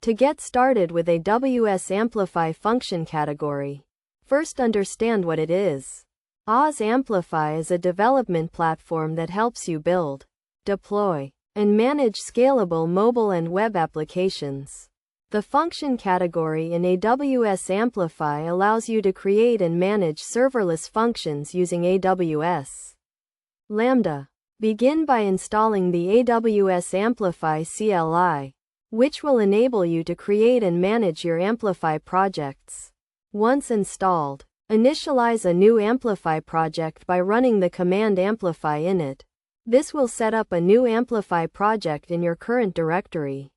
To get started with AWS Amplify function category, first understand what it is. AWS Amplify is a development platform that helps you build, deploy, and manage scalable mobile and web applications. The function category in AWS Amplify allows you to create and manage serverless functions using AWS Lambda. Begin by installing the AWS Amplify CLI, which will enable you to create and manage your Amplify projects. Once installed, initialize a new Amplify project by running the command amplify init. This will set up a new Amplify project in your current directory.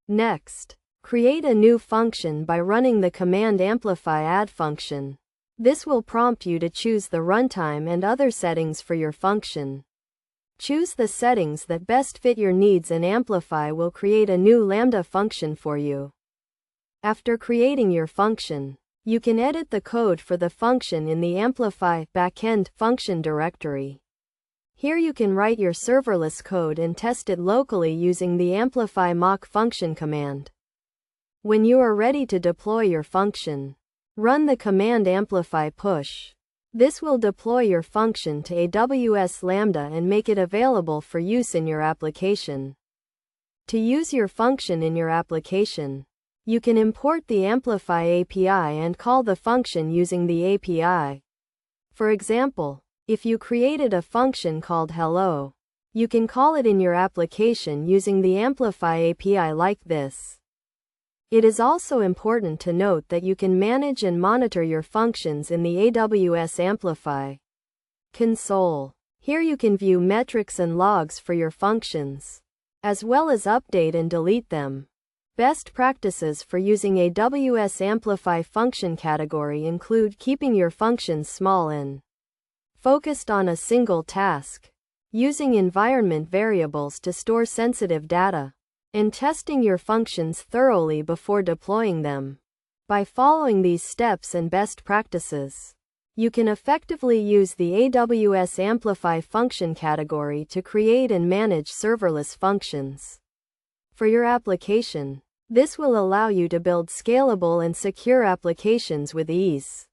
Next, create a new function by running the command amplify add function. This will prompt you to choose the runtime and other settings for your function. Choose the settings that best fit your needs and Amplify will create a new Lambda function for you. After creating your function, you can edit the code for the function in the Amplify backend function directory. Here you can write your serverless code and test it locally using the amplify mock function command. When you are ready to deploy your function, run the command amplify push. This will deploy your function to AWS Lambda and make it available for use in your application. To use your function in your application, you can import the Amplify API and call the function using the API. For example, if you created a function called hello, you can call it in your application using the Amplify API like this. It is also important to note that you can manage and monitor your functions in the AWS Amplify console. Here you can view metrics and logs for your functions, as well as update and delete them. Best practices for using AWS Amplify function category include keeping your functions small and focused on a single task, using environment variables to store sensitive data, and testing your functions thoroughly before deploying them. By following these steps and best practices, you can effectively use the AWS Amplify function category to create and manage serverless functions for your application. This will allow you to build scalable and secure applications with ease.